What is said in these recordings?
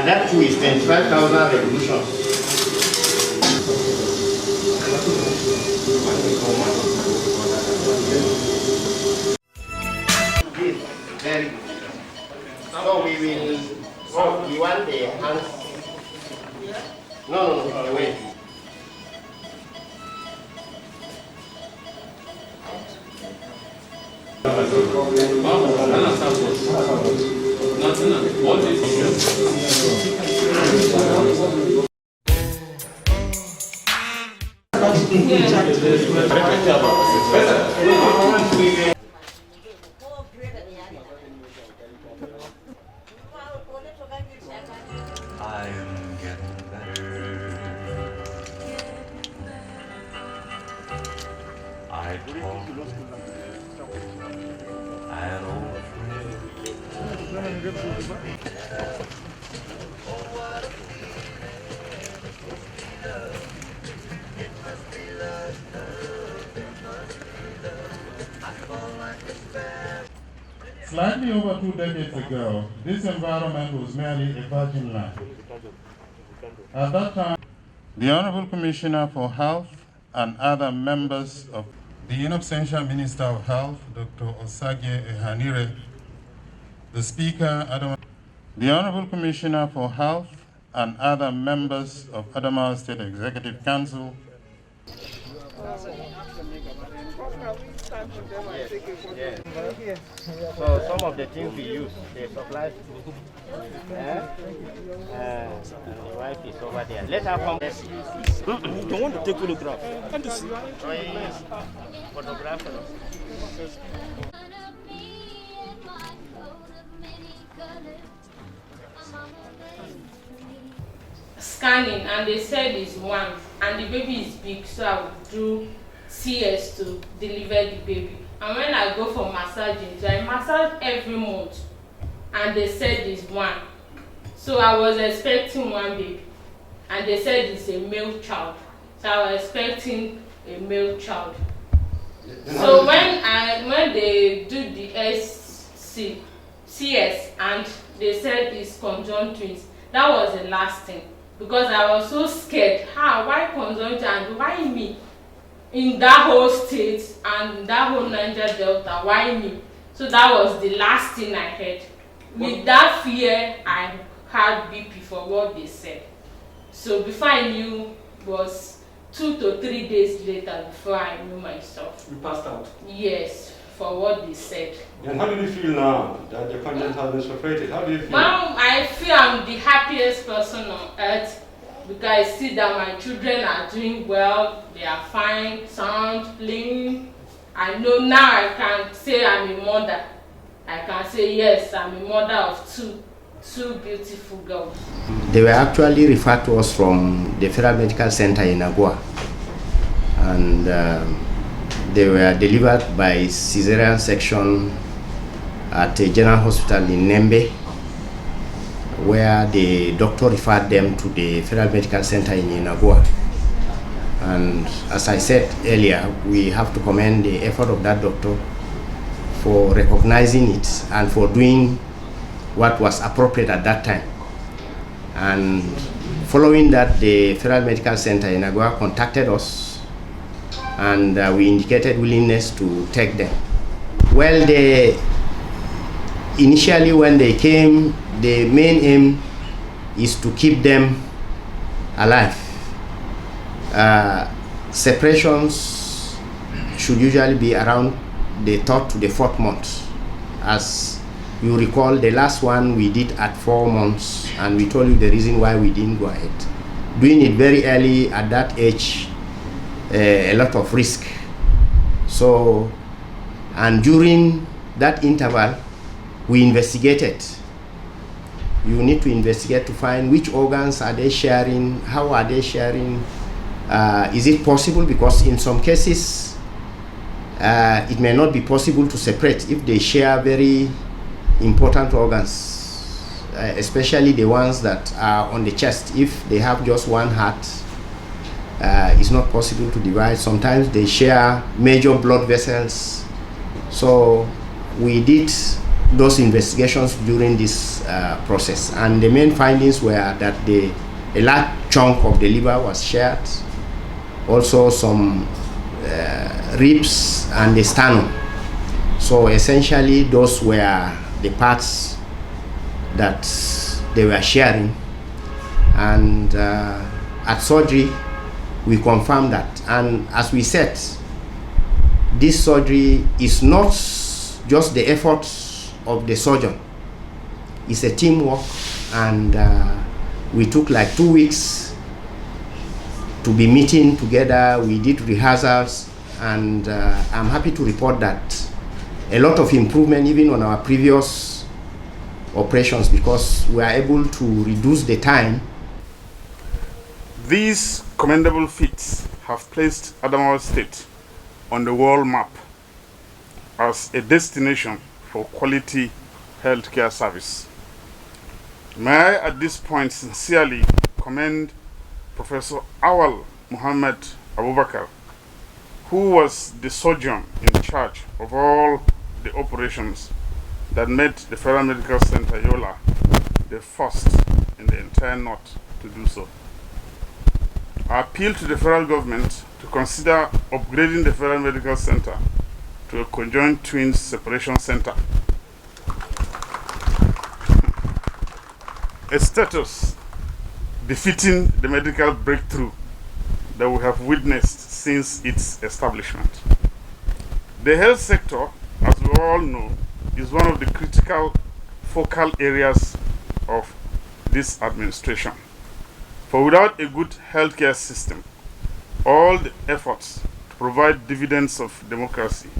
And that too is 25,000 revolution. This, very good. So we want the hands. No, wait. I am getting better. I talk an old friend. Slightly over 2 decades ago, this environment was merely a virgin land. At that time, the Honorable Commissioner for Health and other members of the in absentia Minister of Health, Dr. Osage Ehanire, the Speaker, the Honorable Commissioner for Health and other members of Adamawa State Executive Council, Yes. So some of the things we use, they supply. The wife is over there. Let her come. Don't want to take photograph. Want to see? Oh, yes. Photographer. Scanning, and they said it's 1, and the baby is big, so I would do CS to deliver the baby. And when I go for massaging, so I massage every month, and they said it's 1. So I was expecting 1 baby, and they said it's a male child. So I was expecting a male child. So when they do the CS and they said it's conjoined twins, that was the last thing, because I was so scared. Why conjoined and why me? In that whole state and that whole Niger Delta, why me? So that was the last thing I heard. With that fear, I had BP for what they said. So before I knew, was 2 to 3 days later before I knew myself. You passed out? Yes, for what they said. And how do you feel now that the content has been separated? How do you feel? Well, I feel I'm the happiest person on earth, because I see that my children are doing well, they are fine, sound, playing. I know now I can say I'm a mother. I can say yes, I'm a mother of two beautiful girls. They were actually referred to us from the Federal Medical Center in Agua, and they were delivered by cesarean section at a general hospital in Nembe, where the doctor referred them to the Federal Medical Center in Inagua. And as I said earlier, we have to commend the effort of that doctor for recognizing it and for doing what was appropriate at that time. And following that, the Federal Medical Center in Inagua contacted us, and we indicated willingness to take them. Well, initially when they came, the main aim is to keep them alive. Separations should usually be around the 3rd to the 4th month. As you recall, the last one we did at 4 months, and we told you the reason why we didn't go ahead. Doing it very early at that age, a lot of risk. So, and during that interval, we investigated. You need to investigate to find which organs are they sharing, how are they sharing, is it possible, because in some cases it may not be possible to separate if they share very important organs, especially the ones that are on the chest. If they have just one heart, it's not possible to divide. Sometimes they share major blood vessels. So we did those investigations during this process, and the main findings were that a large chunk of the liver was shared, also some ribs and the sternum. So essentially those were the parts that they were sharing, and at surgery we confirmed that. And as we said, this surgery is not just the efforts of the surgeon, it's a teamwork, and we took like 2 weeks to be meeting together. We did rehearsals, and I'm happy to report that a lot of improvement even on our previous operations, because we are able to reduce the time. These commendable feats have placed Adamawa State on the world map as a destination for quality healthcare service. May I at this point sincerely commend Professor Awal Muhammad Abubakar, who was the surgeon in charge of all the operations that made the Federal Medical Center Yola the first in the entire North to do so. I appeal to the federal government to consider upgrading the Federal Medical Center to a conjoined twins separation center, a status befitting the medical breakthrough that we have witnessed since its establishment. The health sector, as we all know, is one of the critical focal areas of this administration. For without a good healthcare system, all the efforts to provide dividends of democracy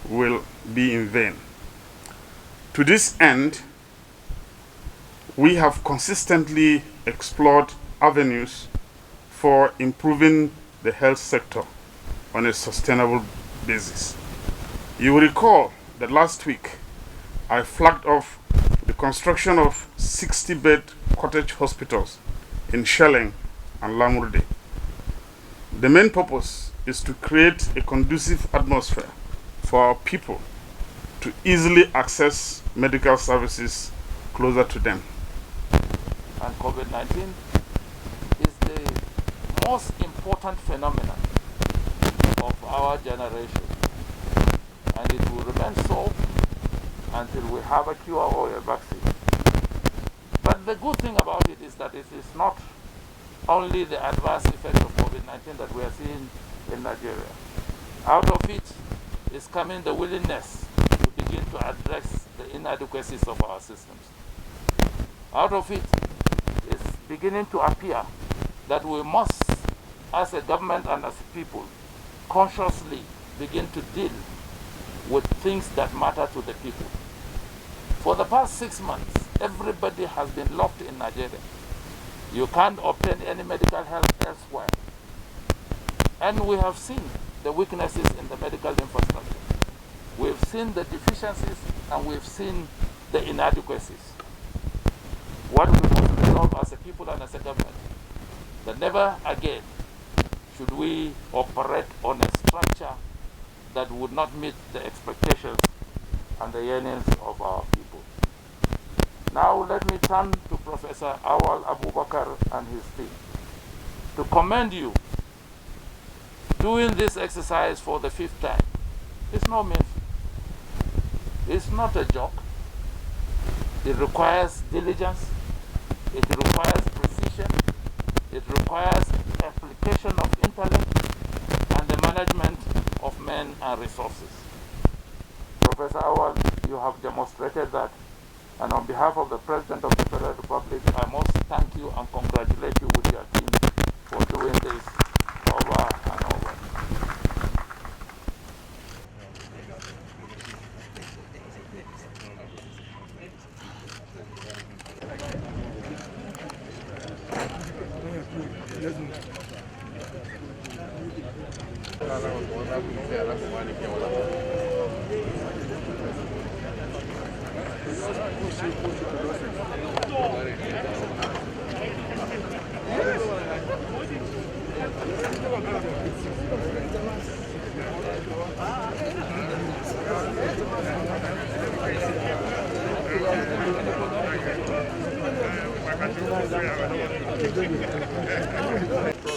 will be in vain. To this end, we have consistently explored avenues for improving the health sector on a sustainable basis. You will recall that last week I flagged off the construction of 60-bed cottage hospitals in Shelling and Lamurde. The main purpose is to create a conducive atmosphere for our people to easily access medical services closer to them. And COVID-19 is the most important phenomenon of our generation, and it will remain so until we have a cure or a vaccine. But the good thing about it is that it is not only the adverse effect of COVID-19 that we are seeing in Nigeria. Out of it is coming the willingness to begin to address the inadequacies of our systems. Out of it is beginning to appear that we must, as a government and as a people, consciously begin to deal with things that matter to the people. For the past 6 months, everybody has been locked in Nigeria. You can't obtain any medical help elsewhere. And we have seen the weaknesses in the medical infrastructure. We've seen the deficiencies, and we've seen the inadequacies. What we must resolve as a people and as a government, that never again should we operate on a structure that would not meet the expectations and the yearnings of our people. Now let me turn to Professor Awal Abubakar and his team to commend you. Doing this exercise for the 5th time is no mean feat. It's not a joke. It requires diligence, it requires precision, it requires application of intellect and the management of men and resources. Professor Awal, you have demonstrated that, and on behalf of the President of the Federal Republic, I must thank you and congratulate you with your team for doing this over and over. Thank you.